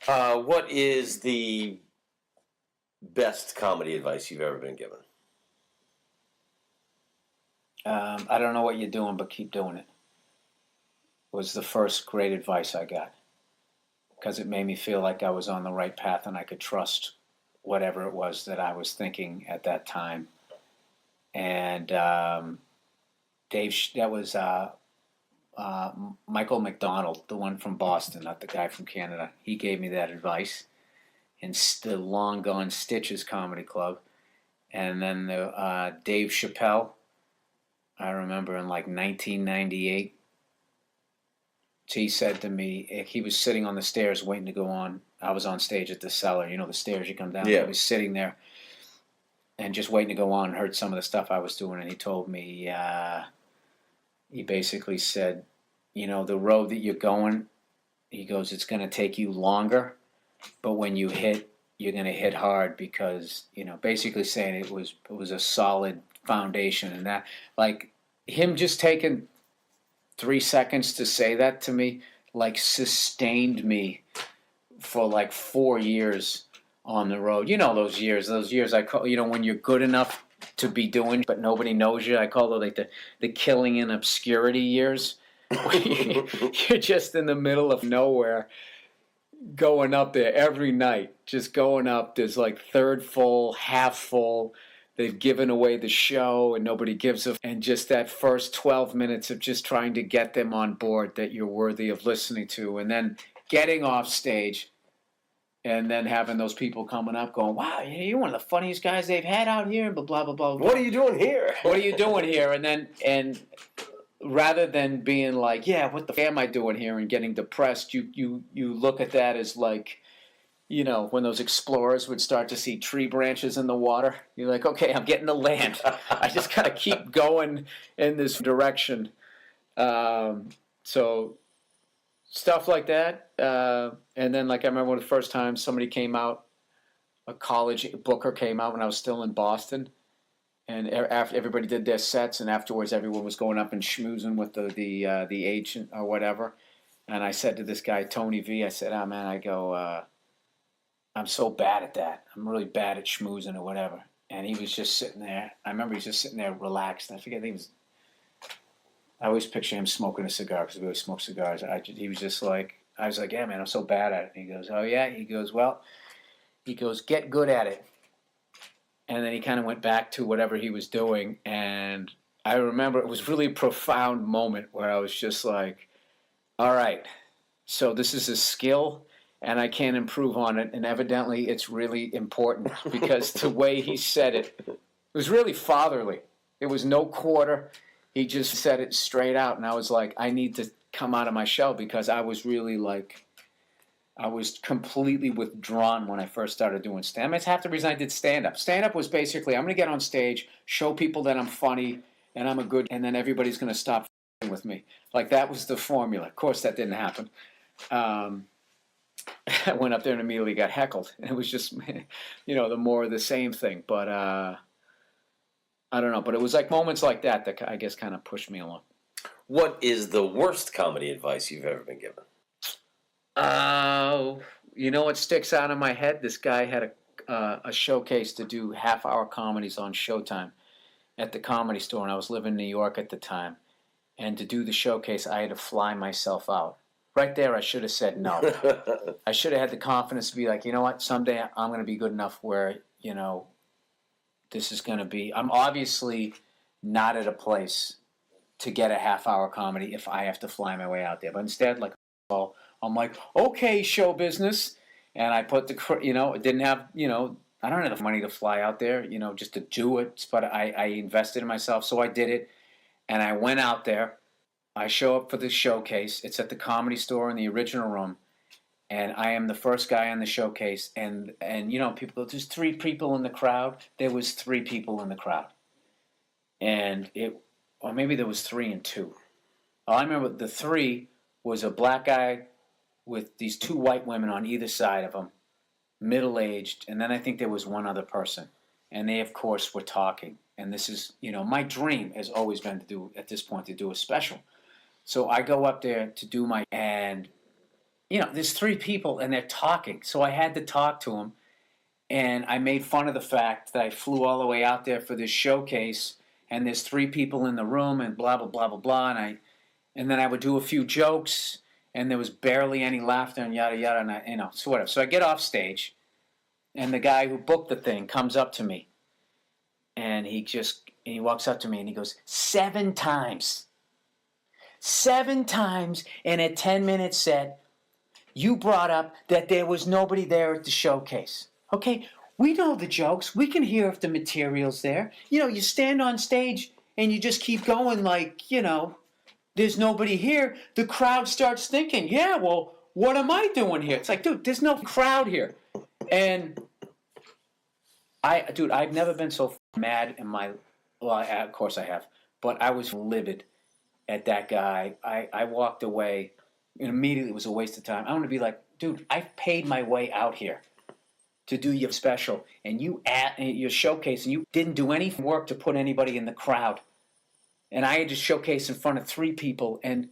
What is the best comedy advice you've ever been given? I don't know what you're doing, but keep doing it. Was the first great advice I got because it made me feel like I was on the right path and I could trust whatever it was that I was thinking at that time. And that was Michael McDonald, the one from Boston, not the guy from Canada. He gave me that advice in the long gone Stitches Comedy Club. And then Dave Chappelle, I remember in like 1998, he said to me, he was sitting on the stairs waiting to go on. I was on stage at the Cellar, the stairs you come down. Yeah. He was sitting there and just waiting to go on and heard some of the stuff I was doing. And he told me, he basically said, the road that you're going, he goes, it's going to take you longer, but when you hit, you're going to hit hard because, basically saying it was a solid foundation. And that, like, him just taking 3 seconds to say that to me, like, sustained me for like 4 years on the road. Those years I call, when you're good enough to be doing, but nobody knows you. I call it like the killing in obscurity years. You're just in the middle of nowhere, going up there every night, just going up. There's like third full, half full. They've given away the show and nobody gives a... And just that first 12 minutes of just trying to get them on board that you're worthy of listening to. And then getting off stage and then having those people coming up going, wow, you're one of the funniest guys they've had out here, blah, blah, blah, blah. What are you doing here? What are you doing here? And rather than being like, yeah, what the f am I doing here, and getting depressed, you look at that as like, when those explorers would start to see tree branches in the water, you're like, okay, I'm getting to land. I just got to keep going in this direction. So stuff like that. And then, like, I remember the first time somebody came out, a college booker came out when I was still in Boston. And after everybody did their sets, and afterwards everyone was going up and schmoozing with the agent or whatever. And I said to this guy, Tony V, I said, oh, man, I go... I'm so bad at that. I'm really bad at schmoozing or whatever. And he was just sitting there. I remember he was just sitting there relaxed. I forget, I always picture him smoking a cigar because we always smoke cigars. He was just like, I was like, yeah, man, I'm so bad at it. And he goes, oh, yeah? He goes, well, get good at it. And then he kind of went back to whatever he was doing. And I remember it was really a profound moment where I was just like, all right, so this is a skill and I can't improve on it, and evidently it's really important because the way he said it was really fatherly. It was no quarter. He just said it straight out, and I was like, I need to come out of my shell because I was really like, I was completely withdrawn when I first started doing stand-up. That's half the reason I did stand-up. Stand-up was basically, I'm going to get on stage, show people that I'm funny, and I'm a good, and then everybody's going to stop with me. Like, that was the formula. Of course, that didn't happen. I went up there and immediately got heckled. It was just, the more of the same thing. But I don't know. But it was like moments like that that I guess kind of pushed me along. What is the worst comedy advice you've ever been given? What sticks out in my head? This guy had a showcase to do half-hour comedies on Showtime at the Comedy Store, and I was living in New York at the time. And to do the showcase, I had to fly myself out. Right there, I should have said no. I should have had the confidence to be like, you know what, someday I'm going to be good enough where, this is going to be... I'm obviously not at a place to get a half-hour comedy if I have to fly my way out there. But instead, like, I'm like, okay, show business. And I put didn't have, I don't have enough money to fly out there, just to do it. But I invested in myself, so I did it. And I went out there. I show up for the showcase. It's at the Comedy Store in the original room, and I am the first guy on the showcase. And people, there's 3 people in the crowd. There was 3 people in the crowd, or maybe there was 3 and 2. All I remember, the 3 was a black guy with these 2 white women on either side of him, middle-aged, and then I think there was one other person, and they of course were talking. And this is, my dream has always been to do a special. So I go up there to do and there's three people and they're talking. So I had to talk to them. And I made fun of the fact that I flew all the way out there for this showcase and there's three people in the room and blah, blah, blah, blah, blah. And then I would do a few jokes and there was barely any laughter and yada, yada. And so whatever. So I get off stage and the guy who booked the thing comes up to me and he walks up to me and he goes, 7 times. 7 times in a 10-minute set, you brought up that there was nobody there at the showcase. Okay, we know the jokes. We can hear if the material's there. You stand on stage and you just keep going like, there's nobody here. The crowd starts thinking, yeah, well, what am I doing here? It's like, dude, there's no crowd here. And I've never been so mad in my, well, of course I have, but I was livid at that guy. I walked away and immediately it was a waste of time. I want to be like, dude, I've paid my way out here to do your special, and your showcase, and you didn't do any work to put anybody in the crowd. And I had to showcase in front of 3 people, and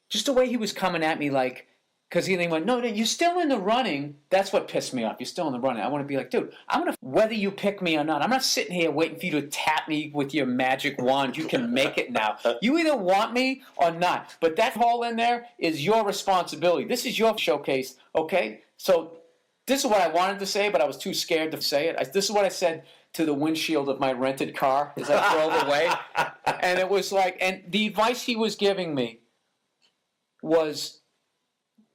just the way he was coming at me, like, because he went, no, you're still in the running. That's what pissed me off. You're still in the running. I want to be like, dude, whether you pick me or not, I'm not sitting here waiting for you to tap me with your magic wand. You can make it now. You either want me or not. But that hole in there is your responsibility. This is your showcase, okay? So this is what I wanted to say, but I was too scared to say it. This is what I said to the windshield of my rented car as I drove away. And it was like, and the advice he was giving me was,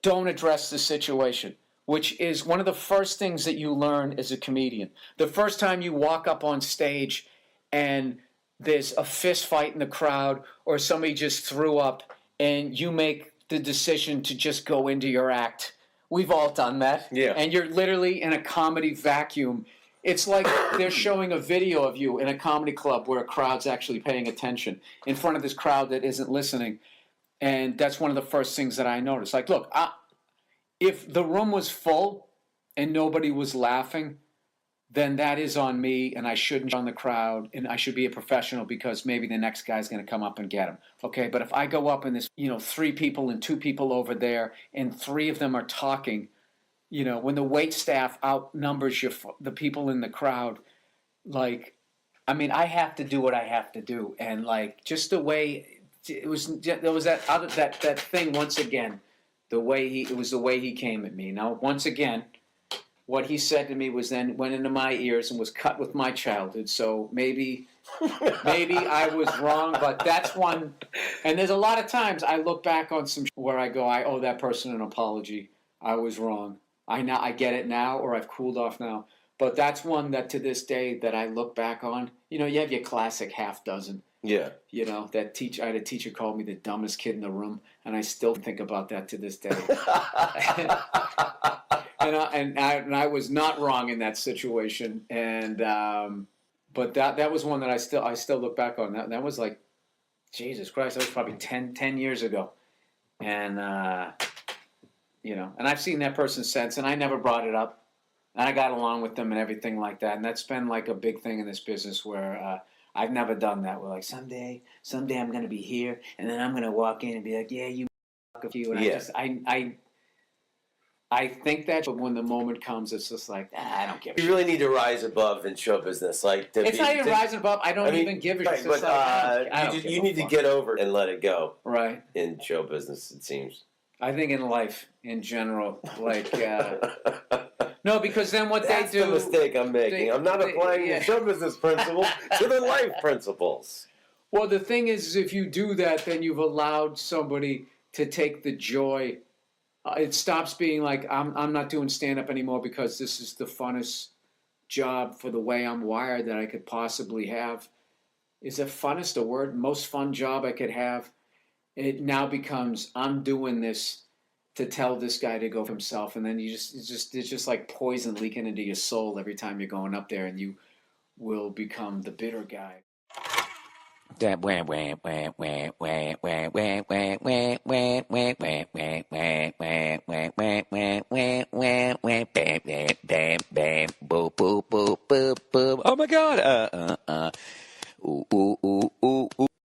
don't address the situation, which is one of the first things that you learn as a comedian. The first time you walk up on stage and there's a fist fight in the crowd or somebody just threw up and you make the decision to just go into your act. We've all done that. Yeah. And you're literally in a comedy vacuum. It's like they're showing a video of you in a comedy club where a crowd's actually paying attention in front of this crowd that isn't listening. And that's one of the first things that I noticed. Like, look, if the room was full and nobody was laughing, then that is on me, and I shouldn't on the crowd, and I should be a professional because maybe the next guy's going to come up and get him. Okay, but if I go up and there's 3 people and 2 people over there, and 3 of them are talking, when the wait staff outnumbers the people in the crowd, like, I mean, I have to do what I have to do, and like just the way there was that thing once again. It was the way he came at me. Now, once again, what he said to me went into my ears and was cut with my childhood. So maybe I was wrong, but that's one. And there's a lot of times I look back on some where I go, I owe that person an apology. I was wrong. I get it now, or I've cooled off now. But that's one that to this day that I look back on. You have your classic half dozen. Yeah. That I had a teacher called me the dumbest kid in the room, and I still think about that to this day. and I was not wrong in that situation, and but that was one that I still look back on. That was like, Jesus Christ, that was probably 10 years ago, and and I've seen that person since, and I never brought it up, and I got along with them and everything like that, and that's been like a big thing in this business where. I've never done that. We're like, someday I'm going to be here, and then I'm going to walk in and be like, yeah, you fuck you. And yeah. I think that, but when the moment comes, it's just like, I don't give a shit. You really need to rise above in show business. It's not even rising above. I don't even give a shit. But you need to get over it and let it go. Right. In show business, it seems. I think in life, in general, like... No, because then what That's they do... That's the mistake I'm making. I'm not applying the show business principles to the life principles. Well, the thing is, if you do that, then you've allowed somebody to take the joy. It stops being like, I'm not doing stand-up anymore because this is the funnest job for the way I'm wired that I could possibly have. Is it funnest a word? Most fun job I could have. It now becomes, I'm doing this to tell this guy to go for himself, and then it's just like poison leaking into your soul every time you're going up there, and you will become the bitter guy. Oh my God!